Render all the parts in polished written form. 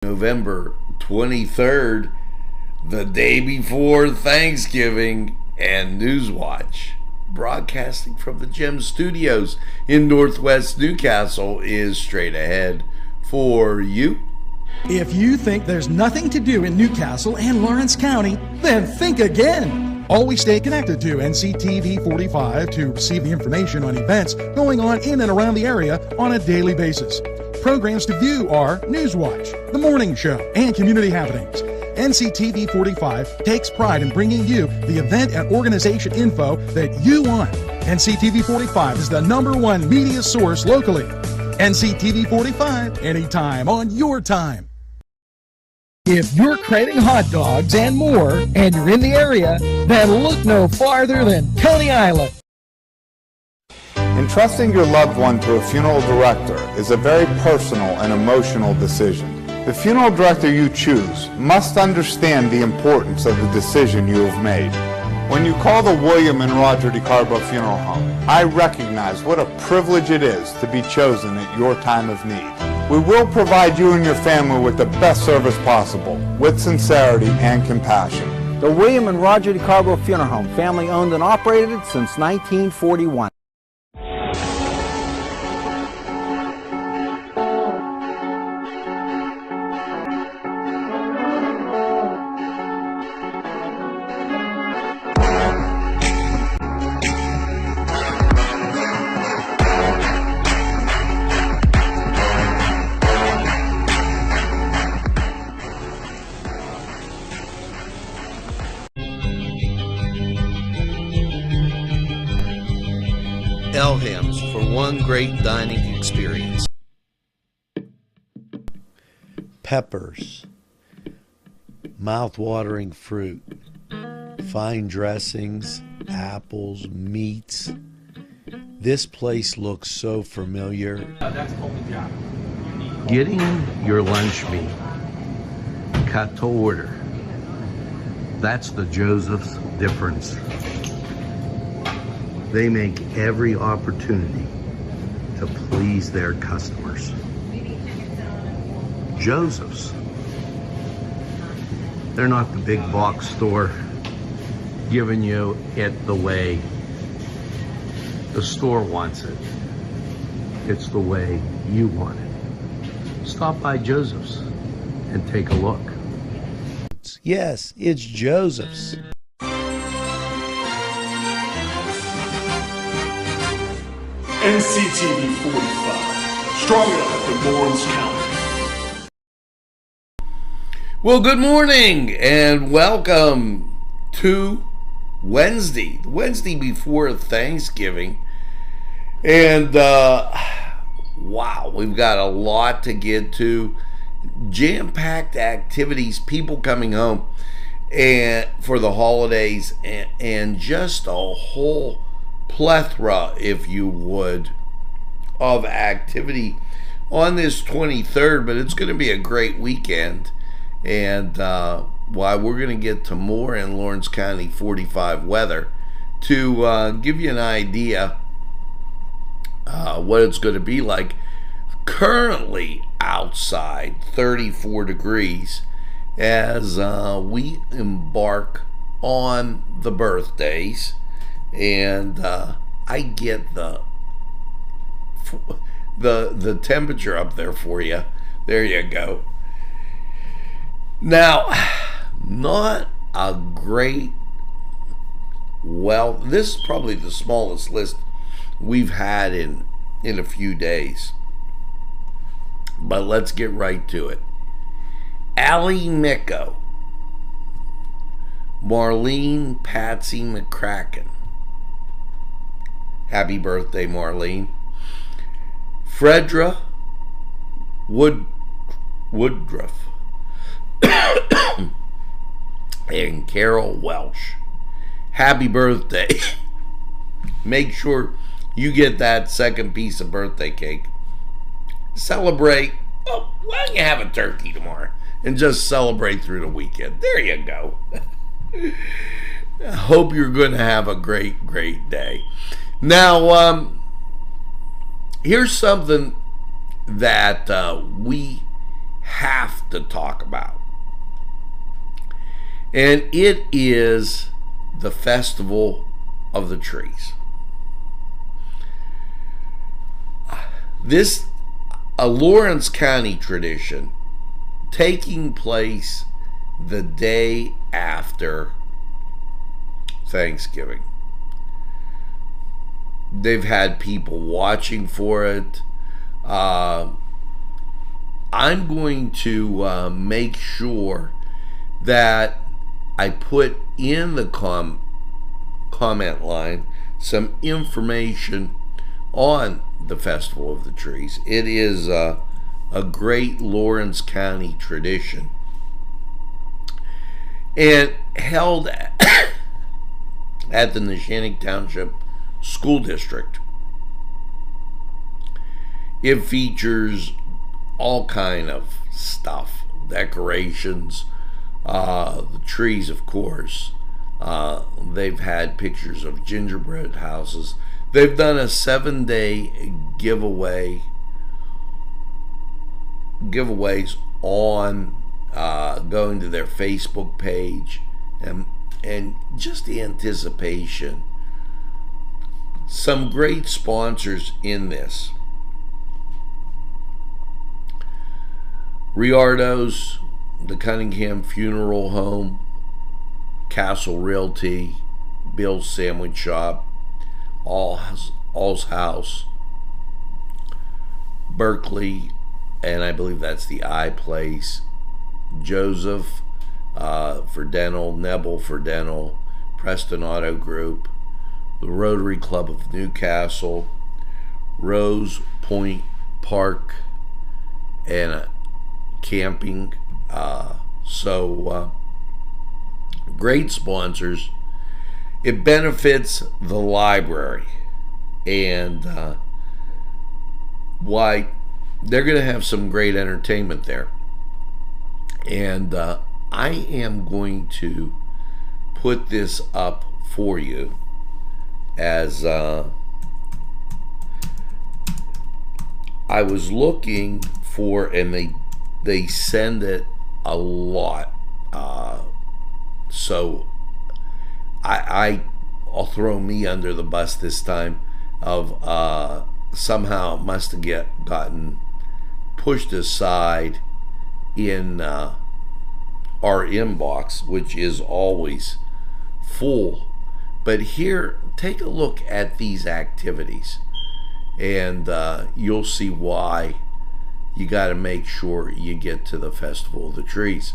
November 23rd, the day before Thanksgiving, and Newswatch, broadcasting from the Gem Studios in Northwest Newcastle, is straight ahead for you. If you think there's nothing to do in Newcastle and Lawrence County, then think again. Always stay connected to Nctv45 to receive the information on events going on in and around the area on a daily basis. Programs to view are Newswatch, The Morning Show, and Community Happenings. Nctv45 takes pride in bringing you the event and organization info that you want. Nctv45 is the #1 media source locally. Nctv45, anytime on your time. If you're craving hot dogs and more, and you're in the area, then look no farther than Coney Island. Entrusting your loved one to a funeral director is a very personal and emotional decision. The funeral director you choose must understand the importance of the decision you have made. When you call the William and Roger DeCarbo Funeral Home, I recognize what a privilege it is to be chosen at your time of need. We will provide you and your family with the best service possible, with sincerity and compassion. The William and Roger DeCarbo Funeral Home, family owned and operated since 1941. Elham's for one great dining experience. Peppers, mouth-watering fruit, fine dressings, apples, meats. This place looks so familiar. Getting your lunch meat cut to order. That's the Joseph's difference. They make every opportunity to please their customers. Joseph's. They're not the big box store giving you it the way the store wants it. It's the way you want it. Stop by Joseph's and take a look. Yes, it's Joseph's. Nctv45, strong enough for Lawrence County. Well, good morning and welcome to Wednesday, the Wednesday before Thanksgiving. And wow, we've got a lot to get to. Jam-packed activities, people coming home and for the holidays, and just a whole plethora, if you would, of activity on this 23rd. But it's going to be a great weekend, and why we're going to get to more in Lawrence County 45 weather to give you an idea what it's going to be like. Currently outside 34 degrees as we embark on the birthdays. And I get the temperature up there for you. There you go. Now, not a great, well, this is probably the smallest list we've had in a few days. But let's get right to it. Allie Micko, Marlene Patsy McCracken. Happy birthday, Marlene. Fredra Woodruff and Carol Welsh. Happy birthday. Make sure you get that second piece of birthday cake. Celebrate. Oh, why don't you have a turkey tomorrow and just celebrate through the weekend? There you go. I hope you're going to have a great, great day. Now, here's something that we have to talk about. And it is the Festival of the Trees. This, a Lawrence County tradition, taking place the day after Thanksgiving. They've had people watching for it. I'm going to make sure that I put in the comment line some information on the Festival of the Trees. It is a great Lawrence County tradition, and held at the Neshannock Township School District. It features all kind of stuff, decorations, the trees, of course. They've had pictures of gingerbread houses. They've done a 7-day giveaways on going to their Facebook page, and just the anticipation. Some great sponsors in this. Riardo's, the Cunningham Funeral Home, Castle Realty, Bill's Sandwich Shop, All's House, Berkeley, and I believe that's the I Place, Joseph for dental, Nebel for dental, Preston Auto Group, the Rotary Club of Newcastle, Rose Point Park, and camping. Great sponsors. It benefits the library, and why they're going to have some great entertainment there. And I am going to put this up for you as I was looking for, and they send it a lot, so I'll throw me under the bus this time of somehow it must have gotten pushed aside in our inbox, which is always full. But here, take a look at these activities, and you'll see why you got to make sure you get to the Festival of the Trees.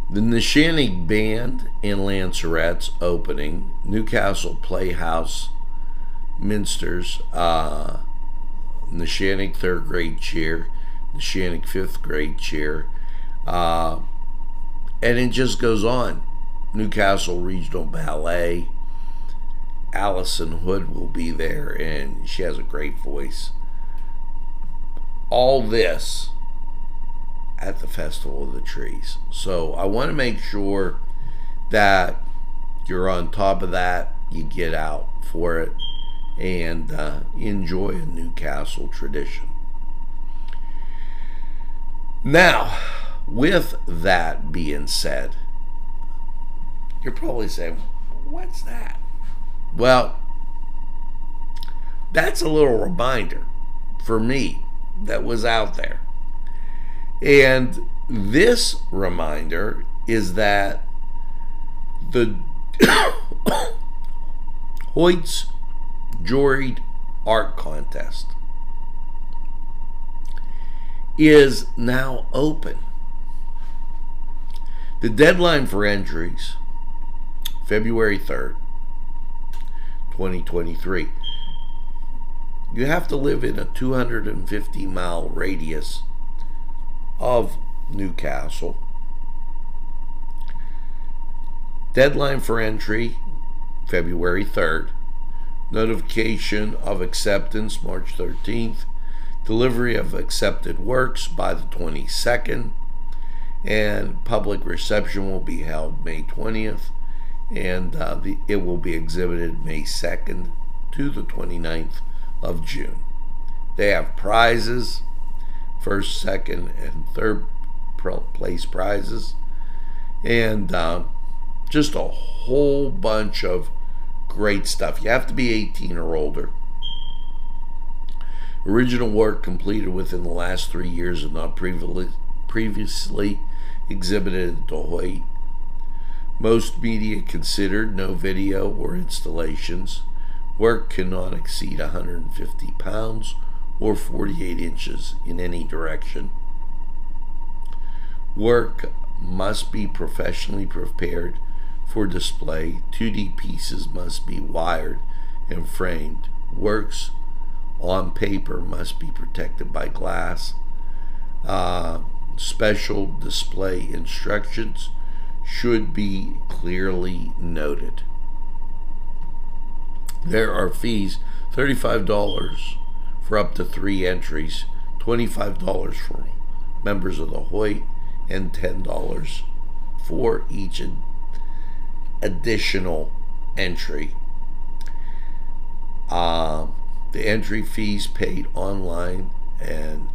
The Neshannock Band in Lanceret's opening, Newcastle Playhouse Minsters, Neshannock 3rd grade cheer, Neshannock 5th grade cheer, and it just goes on. Newcastle Regional Ballet, Allison Hood will be there, and she has a great voice. All this at the Festival of the Trees. So I want to make sure that you're on top of that, you get out for it, and enjoy a Newcastle tradition. Now, with that being said, you're probably saying, what's that? Well, that's a little reminder for me that was out there. And this reminder is that the Hoyt's Joried Art Contest is now open. The deadline for entries, February 3rd, 2023. You have to live in a 250-mile radius of Newcastle. Deadline for entry, February 3rd. Notification of acceptance, March 13th. Delivery of accepted works by the 22nd. And public reception will be held May 20th. And it will be exhibited May 2nd to the 29th of June. They have prizes first, second, and third place prizes, and just a whole bunch of great stuff. You have to be 18 or older. Original work completed within the last 3 years and not previously exhibited at the Hoyt. Most media considered, no video or installations. Work cannot exceed 150 pounds or 48 inches in any direction. Work must be professionally prepared for display. 2D pieces must be wired and framed. Works on paper must be protected by glass. Special display instructions should be clearly noted. There are fees, $35 for up to 3 entries, $25 for members of the Hoyt, and $10 for each additional entry. The entry fees paid online and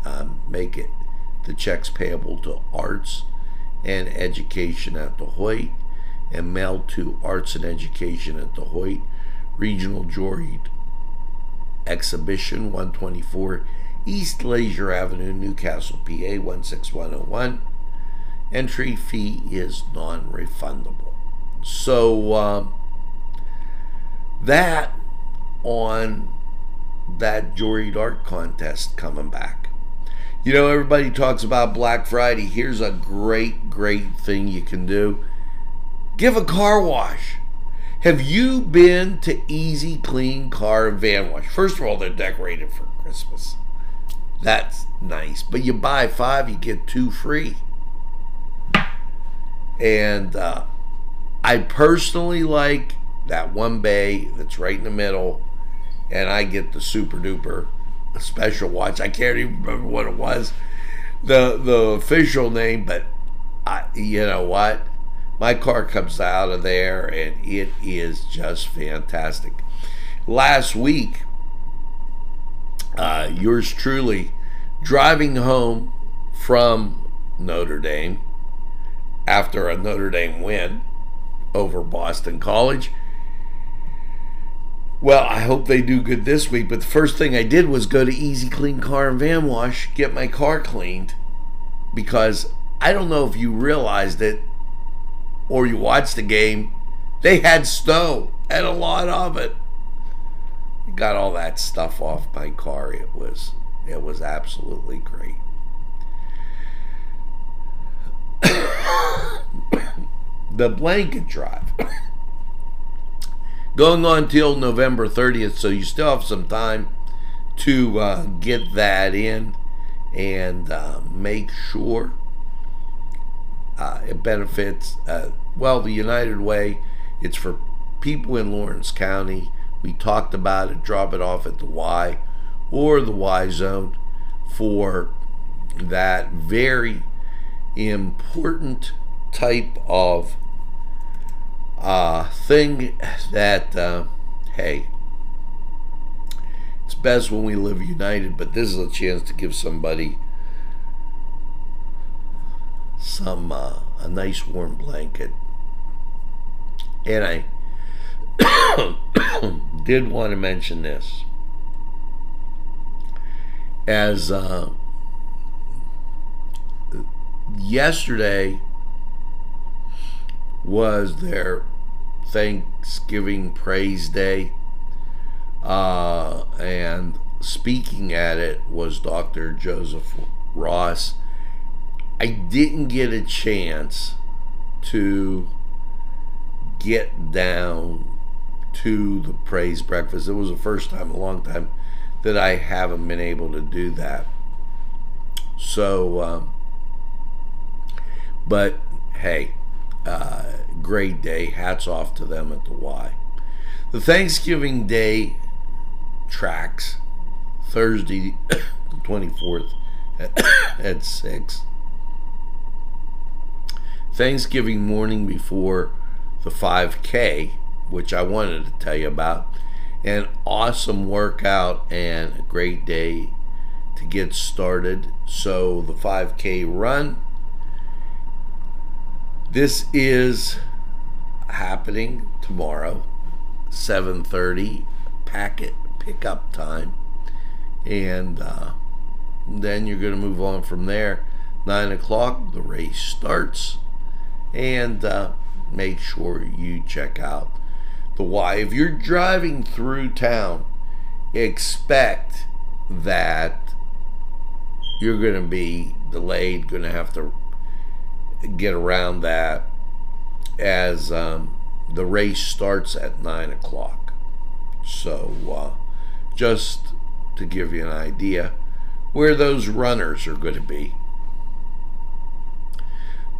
make it the checks payable to Arts and Education at the Hoyt and mailed to Arts and Education at the Hoyt, Regional Jewelry Exhibition, 124 East Leisure Avenue, Newcastle, PA 16101. Entry fee is non-refundable. So that on that jewelry art contest coming back. You know, everybody talks about Black Friday. Here's a great thing you can do. Give a car wash. Have you been to Easy Clean Car and Van Wash? First of all, they're decorated for Christmas. That's nice. But you buy 5, you get 2 free. And I personally like that one bay that's right in the middle, and I get the super duper special watch. I can't even remember what it was, the official name, but you know what? My car comes out of there, and it is just fantastic. Last week, yours truly, driving home from Notre Dame after a Notre Dame win over Boston College. Well, I hope they do good this week, but the first thing I did was go to Easy Clean Car and Van Wash, get my car cleaned, because I don't know if you realized it or you watched the game, they had snow and a lot of it. Got all that stuff off my car. It was absolutely great. The blanket drive going on till November 30th, so you still have some time to get that in and make sure it benefits, well, the United Way. It's for people in Lawrence County. We talked about it. Drop it off at the Y or the Y zone for that very important type of thing that, hey, it's best when we live united, but this is a chance to give somebody some a nice warm blanket. And I did want to mention this, as yesterday was their Thanksgiving Praise Day, and speaking at it was Dr. Joseph Ross. I didn't get a chance to get down to the praise breakfast. It was the first time in a long time that I haven't been able to do that. So, but hey, great day. Hats off to them at the Y. The Thanksgiving Day tracks Thursday, the 24th at 6. Thanksgiving morning before the 5K, which I wanted to tell you about. An awesome workout and a great day to get started. So the 5K run, this is happening tomorrow, 7:30 packet pickup time, and then you're going to move on from there. 9 o'clock the race starts, and make sure you check out the Y. If you're driving through town, expect that you're going to be delayed, going to have to get around that as the race starts at 9 o'clock. So just to give you an idea where those runners are going to be.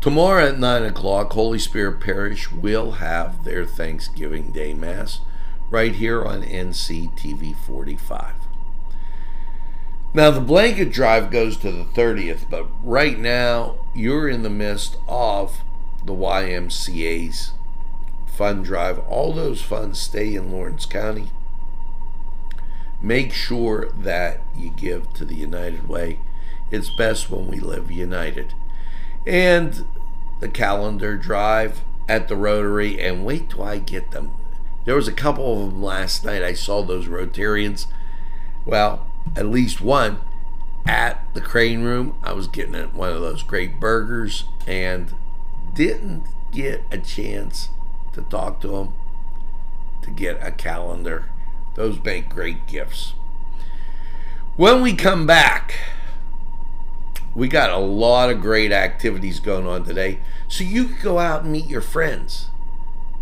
Tomorrow at 9 o'clock, Holy Spirit Parish will have their Thanksgiving Day Mass right here on Nctv45. Now, the blanket drive goes to the 30th, but right now you're in the midst of the YMCA's fund drive. All those funds stay in Lawrence County. Make sure that you give to the United Way. It's best when we live united. And the calendar drive at the Rotary, and wait till I get them. There was a couple of them last night. I saw those Rotarians, well, at least one, at the Crane Room. I was getting at one of those great burgers and didn't get a chance to talk to them to get a calendar. Those make great gifts. When we come back, we got a lot of great activities going on today, so you can go out and meet your friends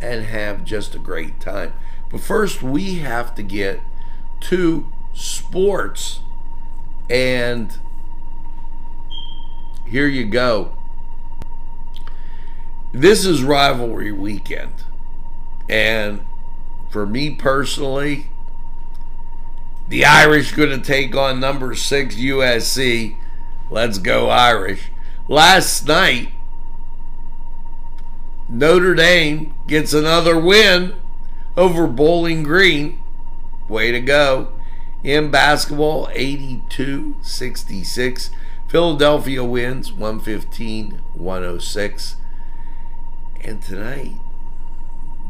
and have just a great time. But first, we have to get to sports, and here you go. This is rivalry weekend, and for me personally, the Irish going to take on number 6 USC. Let's go Irish. Last night, Notre Dame gets another win over Bowling Green. Way to go. In basketball, 82-66. Philadelphia wins 115-106. And tonight,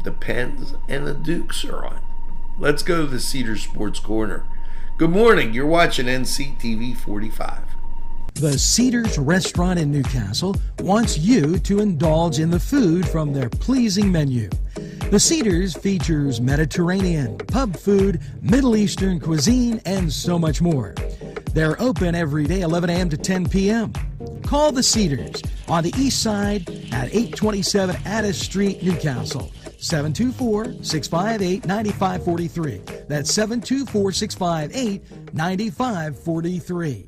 the Pens and the Dukes are on. Let's go to the Cedar Sports Corner. Good morning. You're watching NCTV45. The Cedars Restaurant in Newcastle wants you to indulge in the food from their pleasing menu. The Cedars features Mediterranean, pub food, Middle Eastern cuisine, and so much more. They're open every day, 11 a.m. to 10 p.m. Call the Cedars on the east side at 827 Addis Street, Newcastle. 724-658-9543. That's 724-658-9543.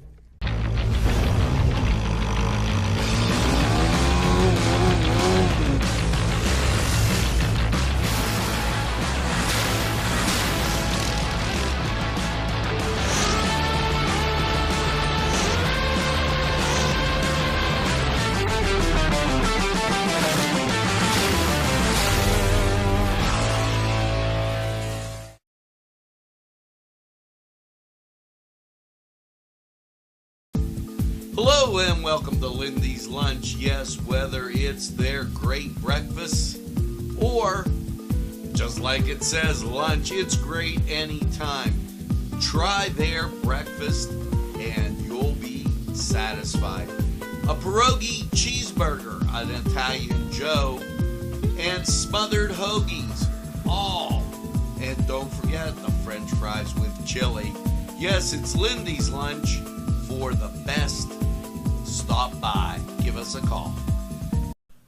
Hello and welcome to Lindy's Lunch. Yes, whether it's their great breakfast or, just like it says, lunch, it's great anytime. Try their breakfast and you'll be satisfied. A pierogi cheeseburger, an Italian Joe, and smothered hoagies, all. And don't forget the French fries with chili. Yes, it's Lindy's Lunch. For the best, stop by. Give us a call.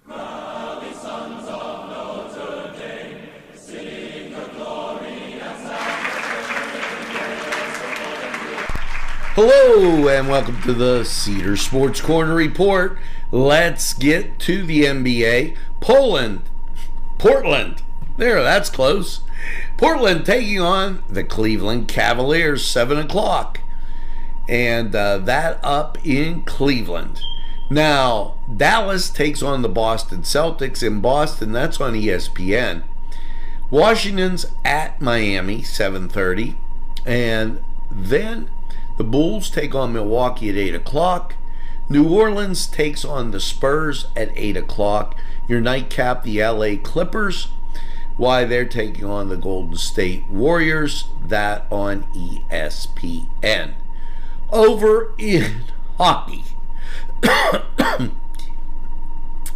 Rally sons of Notre Dame, sing the glory and Hello and welcome to the Cedar Sports Corner Report. Let's get to the NBA. Portland. There, that's close. Portland taking on the Cleveland Cavaliers, 7 o'clock. And that up in Cleveland. Now, Dallas takes on the Boston Celtics in Boston. That's on ESPN. Washington's at Miami, 7:30. And then The Bulls take on Milwaukee at 8 o'clock. New Orleans takes on the Spurs at 8 o'clock. Your nightcap, the LA Clippers, why they're taking on the Golden State Warriors, that on ESPN. Over in hockey,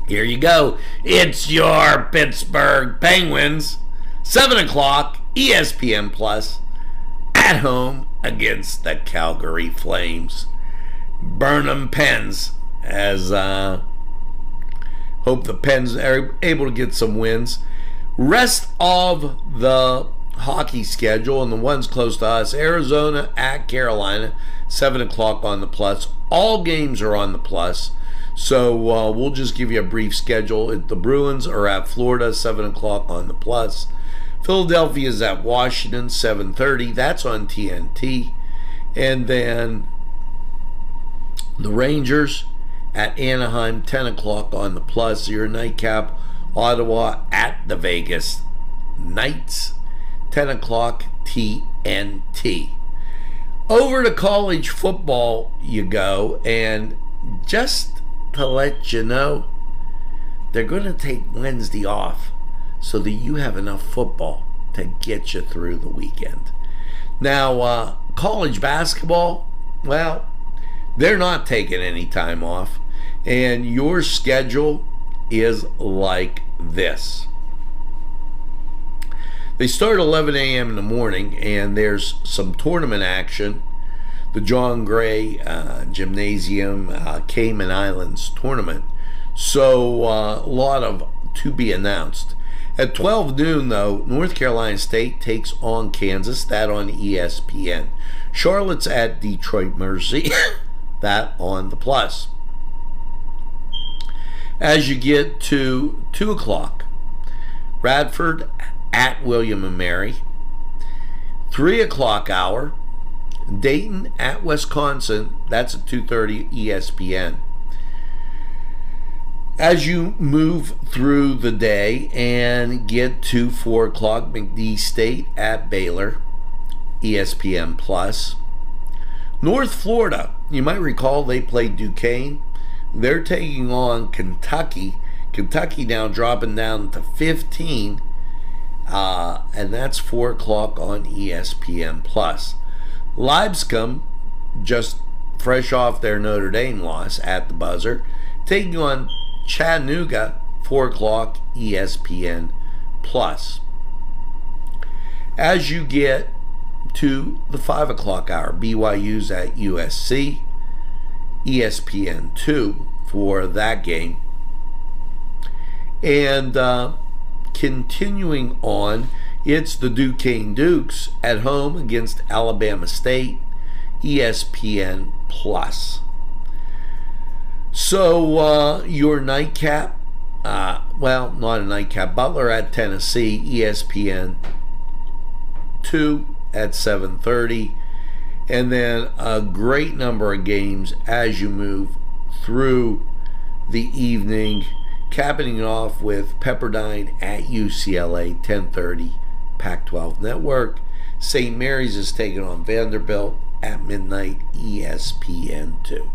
here you go. It's your Pittsburgh Penguins, 7 o'clock, ESPN Plus, at home against the Calgary Flames. Burnham Pens, as hope the Pens are able to get some wins. Rest of the hockey schedule, and the ones close to us: Arizona at Carolina, 7 o'clock on the Plus. All games are on the Plus, so we'll just give you a brief schedule. The Bruins are at Florida, 7 o'clock on the Plus. Philadelphia is at Washington, 7:30. That's on TNT. And then the Rangers at Anaheim, 10 o'clock on the Plus. Your nightcap, Ottawa at the Vegas Knights, 10 o'clock TNT. Over to college football you go, and just to let you know, they're going to take Wednesday off so that you have enough football to get you through the weekend. Now, college basketball, well, they're not taking any time off, and your schedule is like this. They start at 11 a.m. in the morning, and there's some tournament action. The John Gray Gymnasium Cayman Islands tournament. So a lot of to be announced. At 12 noon, though, North Carolina State takes on Kansas. That on ESPN. Charlotte's at Detroit Mercy. That on the Plus. As you get to 2 o'clock, Radford at William & Mary. 3 o'clock hour, Dayton at Wisconsin. That's at 2:30 ESPN. As you move through the day and get to 4 o'clock, McNeese State at Baylor, ESPN Plus. North Florida, you might recall they played Duquesne. They're taking on Kentucky. Kentucky now dropping down to 15, and that's 4 o'clock on ESPN Plus. Lipscomb, just fresh off their Notre Dame loss at the buzzer, taking on Chattanooga, 4 o'clock ESPN Plus. As you get to the 5 o'clock hour, BYU's at USC, ESPN 2 for that game. And continuing on, it's the Duquesne Dukes at home against Alabama State, ESPN Plus. So your nightcap, well, not a nightcap, Butler at Tennessee, ESPN 2 at 7:30. And then a great number of games as you move through the evening, capping it off with Pepperdine at UCLA, 10:30, Pac-12 Network. St. Mary's is taking on Vanderbilt at midnight, ESPN 2.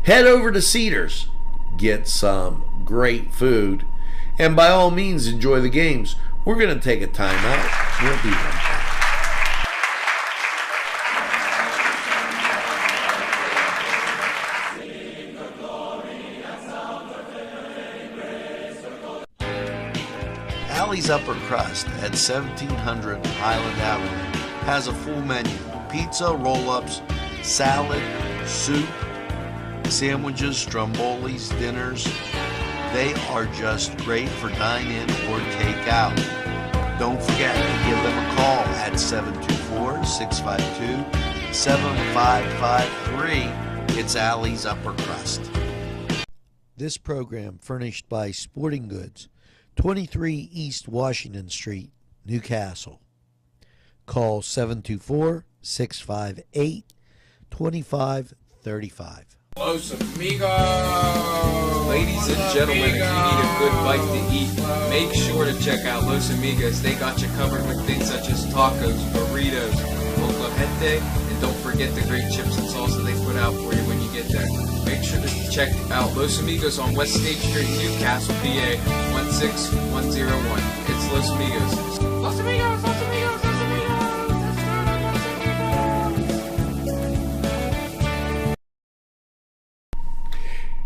Head over to Cedars, get some great food, and by all means enjoy the games. We're going to take a time out. We'll be right back. Alley's Upper Crust at 1700 Highland Avenue has a full menu: pizza, roll-ups, salad, soup, sandwiches, strombolis, dinners. They are just great for dine-in or take-out. Don't forget to give them a call at 724-652-7553. It's Alley's Upper Crust. This program furnished by Sporting Goods, 23 East Washington Street, Newcastle. Call 724-658-2535. Los Amigos! Ladies and gentlemen, if you need a good bite to eat, make sure to check out Los Amigos. They got you covered with things such as tacos, burritos, molcajete, and And don't forget the great chips and salsa they put out for you when you get there. Make sure to check out Los Amigos on West State Street, Newcastle, PA 16101. It's Los Amigos. Los Amigos, Los Amigos, Los Amigos.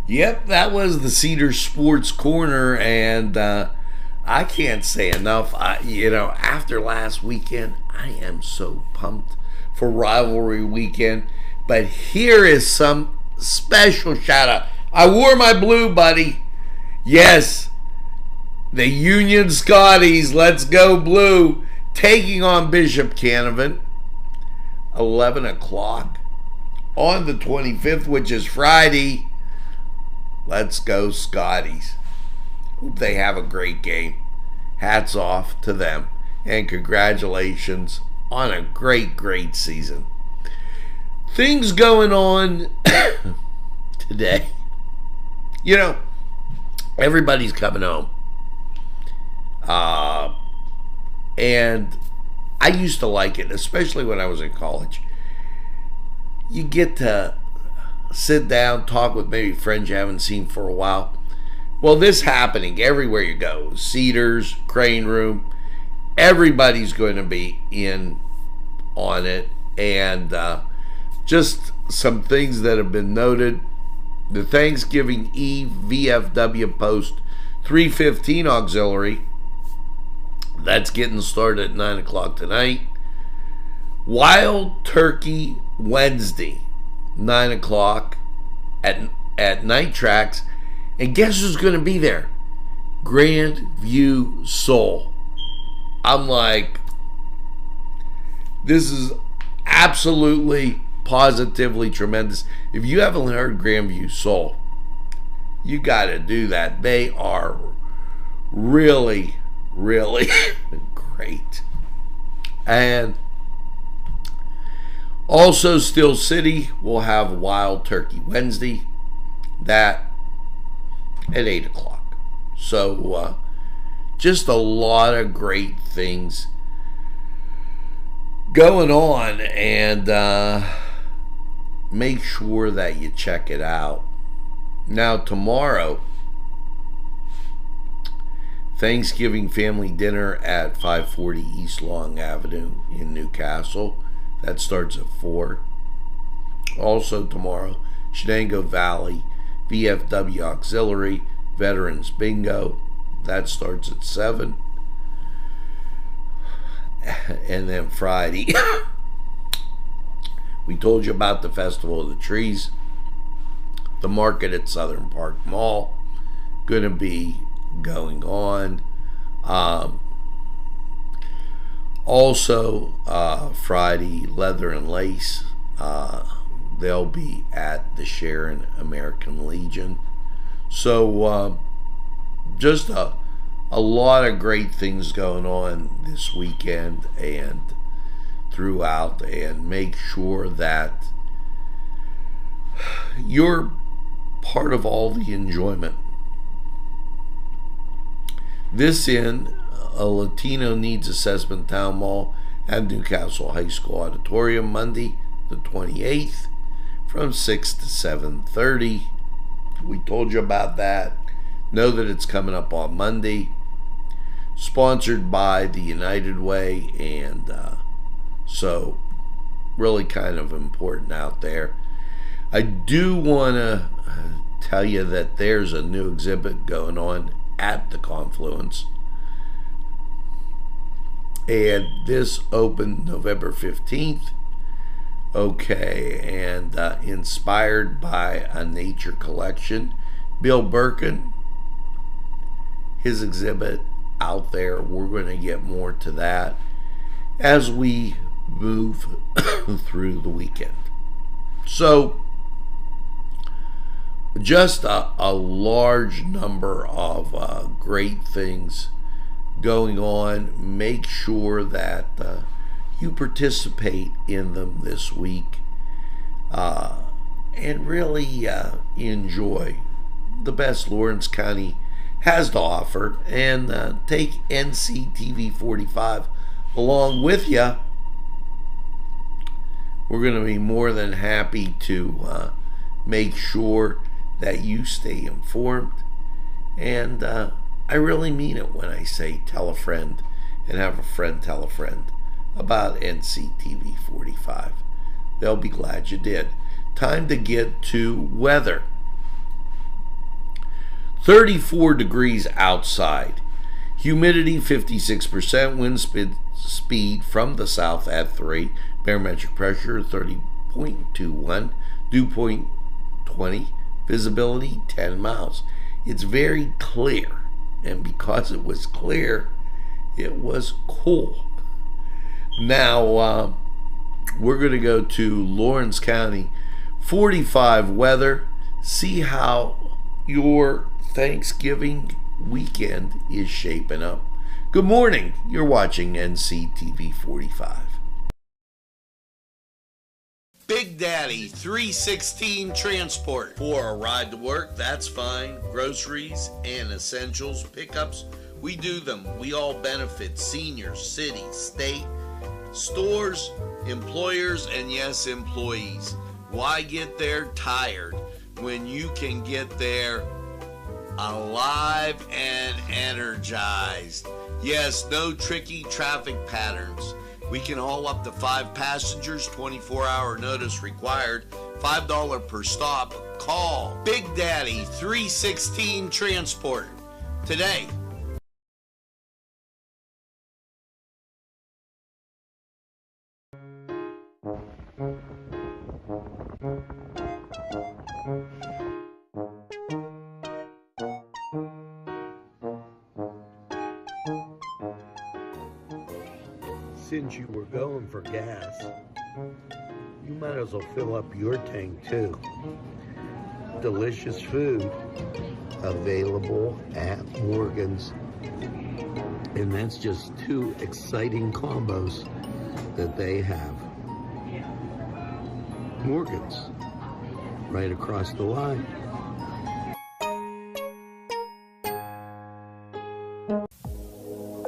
Yep, that was the Cedar Sports Corner, and I can't say enough. After last weekend, I am so pumped for Rivalry Weekend. But here is some special shout out. I wore my blue, buddy. Yes, the Union Scotties, let's go blue, taking on Bishop Canavan, 11 o'clock on the 25th, which is Friday. Let's go Scotties. Hope they have a great game. Hats off to them, and congratulations on a great, great season. Things going on today. Everybody's coming home. And I used to like it, especially when I was in college. You get to sit down, talk with maybe friends you haven't seen for a while. Well, this happening everywhere you go. Cedars, Crane Room, everybody's going to be in on it. And just some things that have been noted. The Thanksgiving Eve VFW Post 315 Auxiliary. That's getting started at 9 o'clock tonight. Wild Turkey Wednesday, 9 o'clock at Night Tracks. And guess who's going to be there? Grandview Soul. I'm like, this is absolutely, positively tremendous. If you haven't heard Grandview Soul, you got to do that. They are really, really great. And also Steel City will have Wild Turkey Wednesday. That at 8 o'clock. So just a lot of great things going on, and make sure that you check it out. Now tomorrow, Thanksgiving family dinner at 540 East Long Avenue in Newcastle. That starts at 4. Also tomorrow, Shenango Valley VFW Auxiliary Veterans Bingo. That starts at 7. And then Friday, we told you about the Festival of the Trees. The market at Southern Park Mall going to be going on. Also, Friday, Leather and Lace. They'll be at the Sharon American Legion. So just a lot of great things going on this weekend and throughout, and make sure that you're part of all the enjoyment. This in a Latino Needs Assessment Town Mall at Newcastle High School Auditorium, Monday the 28th from 6 to 7:30. We told you about that. Know that it's coming up on Monday. Sponsored by the United Way, and so really kind of important out there. I do want to tell you that there's a new exhibit going on at the Confluence, and this opened November 15th. Okay, and inspired by a nature collection. Bill Birkin, his exhibit out there. We're going to get more to that as we move through the weekend. So, just a large number of great things going on. Make sure that you participate in them this week, and really enjoy the best Lawrence County has to offer, and take Nctv45 along with you we're going to be more than happy to make sure that you stay informed. And I really mean it when I say tell a friend and have a friend tell a friend about NCTV45. They'll be glad you did. Time to get to weather. 34 degrees outside. Humidity 56%. Wind speed from the south at 3. Barometric pressure 30.21. Dew point 20. Visibility 10 miles. It's very clear. And because it was clear, it was cool. Now, we're going to go to Lawrence County 45 weather. See how your Thanksgiving weekend is shaping up. Good morning. You're watching NCTV 45. Big Daddy 316 Transport. For a ride to work, that's fine. Groceries and essentials pickups, we do them. We all benefit. Seniors, city, state, stores, employers, and yes, employees. Why get there tired when you can get there alive and energized? Yes, no tricky traffic patterns. We can haul up to 5 passengers, 24-hour notice required, $5 per stop. Call Big Daddy 316 Transport today. Since you were going for gas, you might as well fill up your tank too. Delicious food available at Morgan's. And that's just 2 exciting combos that they have. Morgan's, right across the line.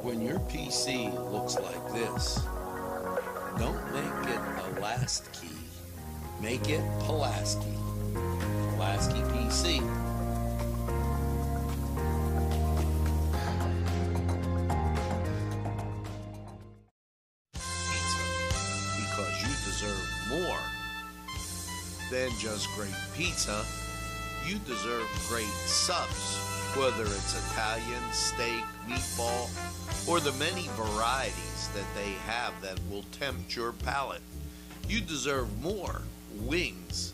When your PC looks like this, don't make it a last key. Make it Pulaski. Pulaski PC. Pizza. Because you deserve more than just great pizza. You deserve great subs. Whether it's Italian, steak, meatball, or the many varieties that they have that will tempt your palate. You deserve more wings,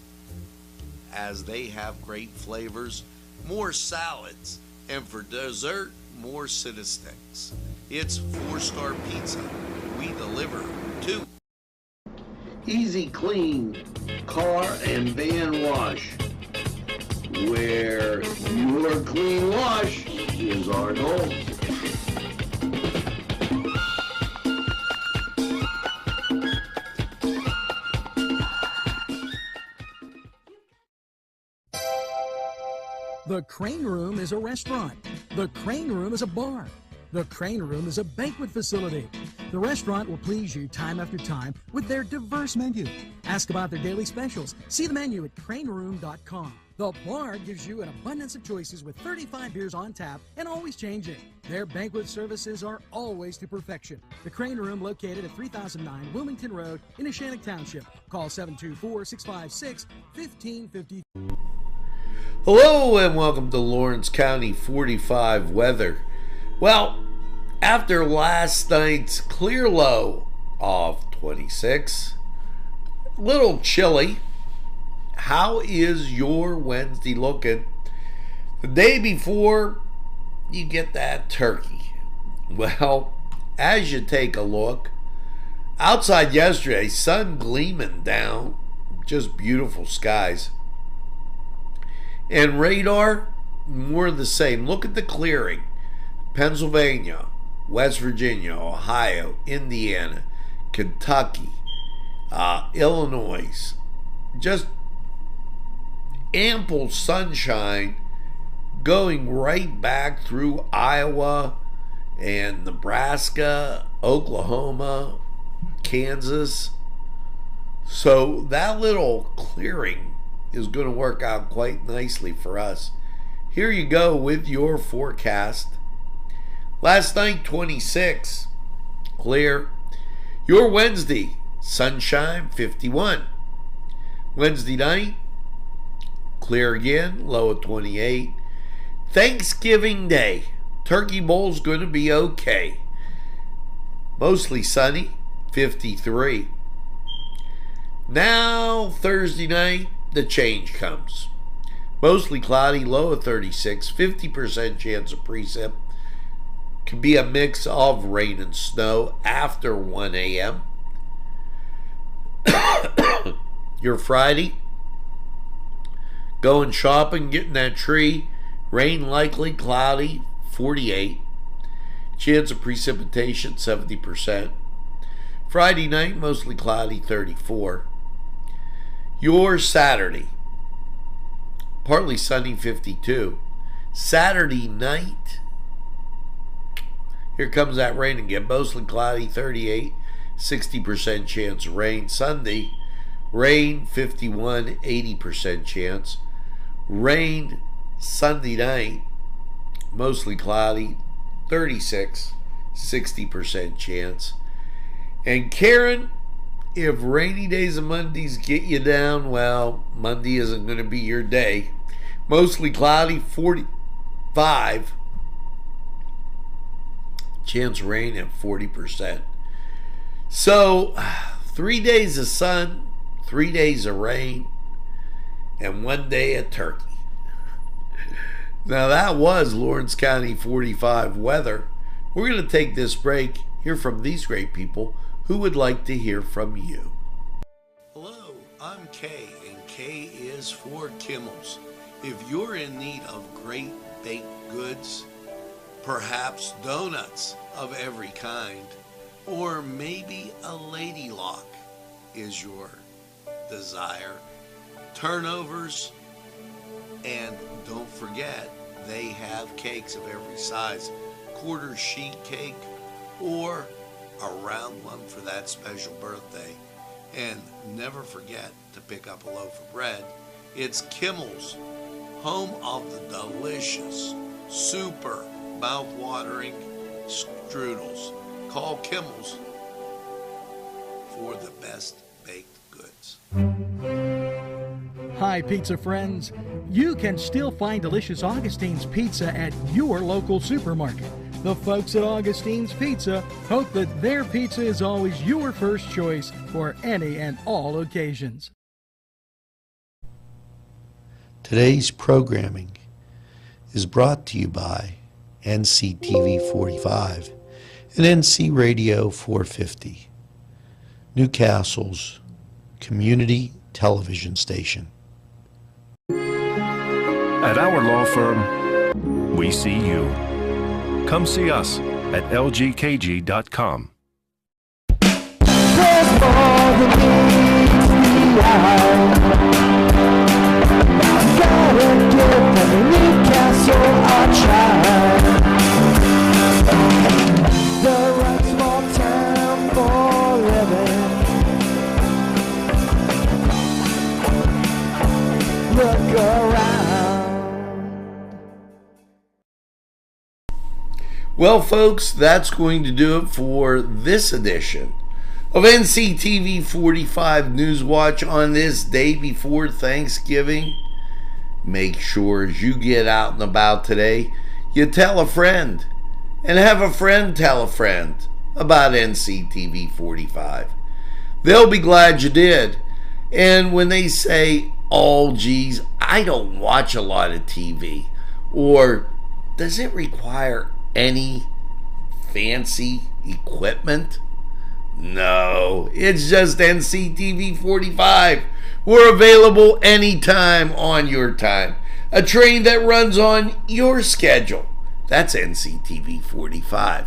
as they have great flavors, more salads, and for dessert, more Cita Sticks. It's 4-star pizza. We deliver too. Easy Clean Car and Van Wash, where your clean wash is our goal. The Crane Room is a restaurant. The Crane Room is a bar. The Crane Room is a banquet facility. The restaurant will please you time after time with their diverse menu. Ask about their daily specials. See the menu at craneroom.com. The bar gives you an abundance of choices with 35 beers on tap and always changing. Their banquet services are always to perfection. The Crane Room, located at 3009 Wilmington Road in Neshannock Township. Call 724-656-1550. Hello and welcome to Lawrence County 45 weather. Well, after last night's clear low of 26, a little chilly. How is your Wednesday looking? The day before you get that turkey. Well, as you take a look, outside yesterday, sun gleaming down, just beautiful skies. And radar, more of the same. Look at the clearing. Pennsylvania, West Virginia, Ohio, Indiana, Kentucky, Illinois. Just ample sunshine going right back through Iowa and Nebraska, Oklahoma, Kansas. So that little clearing is going to work out quite nicely for us. Here you go with your forecast. Last night, 26, clear. Your Wednesday, sunshine, 51. Wednesday night, clear again, low of 28. Thanksgiving Day, Turkey Bowl's going to be okay. Mostly sunny, 53. Now, Thursday night, the change comes. Mostly cloudy, low of 36, 50% chance of precip. Could be a mix of rain and snow after 1 a.m. Your Friday, going shopping, getting that tree. Rain likely, cloudy, 48. Chance of precipitation, 70%. Friday night, mostly cloudy, 34. Your Saturday, partly sunny, 52. Saturday night, here comes that rain again. Mostly cloudy, 38. 60% chance of rain. Sunday, rain, 51. 80% chance. Rain Sunday night, mostly cloudy, 36. 60% chance. And Karen, if rainy days and Mondays get you down, well, Monday isn't going to be your day. Mostly cloudy, 45. Chance of rain at 40%. So, 3 days of sun, 3 days of rain, and 1 day of turkey. Now that was Lawrence County 45 weather. We're going to take this break, hear from these great people who would like to hear from you. Hello, I'm Kay, and K is for Kimmel's. If you're in need of great baked goods, perhaps donuts of every kind, or maybe a lady lock is your desire, turnovers, and don't forget, they have cakes of every size, quarter sheet cake or a round one for that special birthday. And never forget to pick up a loaf of bread. It's Kimmel's, home of the delicious, super mouth-watering strudels. Call Kimmel's for the best baked goods. Hi, pizza friends. You can still find delicious Augustine's Pizza at your local supermarket. The folks at Augustine's Pizza hope that their pizza is always your first choice for any and all occasions. Today's programming is brought to you by Nctv45 and NC Radio 450, Newcastle's community television station. At our law firm, we see you. Come see us at lgkg.com. There's more than meets the eye. Gotta give them Newcastle a try. The right small town for living. Look around. Well, folks, that's going to do it for this edition of NCTV45 Newswatch on this day before Thanksgiving. Make sure as you get out and about today, you tell a friend and have a friend tell a friend about NCTV45. They'll be glad you did. And when they say, oh, geez, I don't watch a lot of TV, or does it require any fancy equipment? No, it's just NCTV45. We're available anytime on your time. A train that runs on your schedule. That's NCTV45.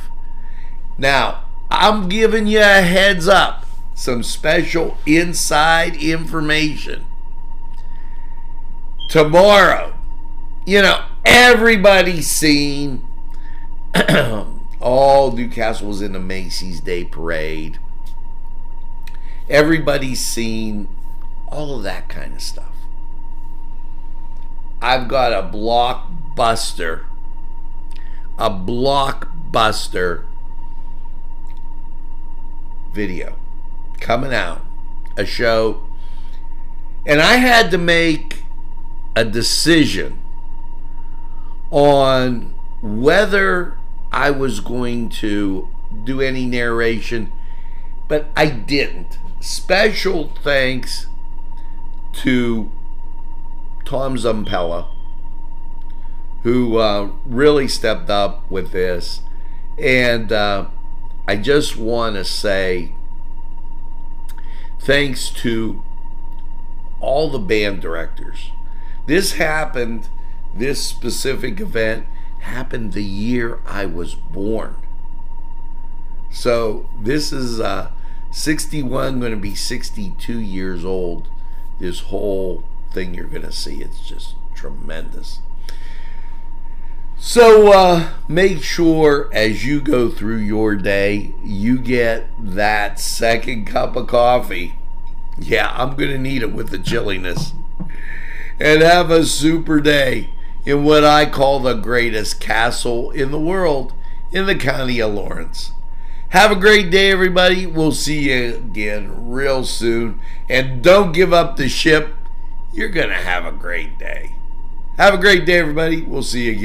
Now, I'm giving you a heads up. Some special inside information. Tomorrow, everybody's seen all Newcastle was in the Macy's Day Parade. Everybody's seen all of that kind of stuff. I've got a blockbuster video coming out, a show, and I had to make a decision on whether I was going to do any narration, but I didn't. Special thanks to Tom Zampella, who really stepped up with this. And I just want to say thanks to all the band directors. This specific event happened the year I was born. So this is 61, going to be 62 years old. This whole thing you're going to see, it's just tremendous. So make sure as you go through your day, you get that second cup of coffee. Yeah, I'm going to need it with the chilliness. And have a super day in what I call the greatest castle in the world, in the county of Lawrence. Have a great day, everybody. We'll see you again real soon. And don't give up the ship. You're going to have a great day. Have a great day, everybody. We'll see you again.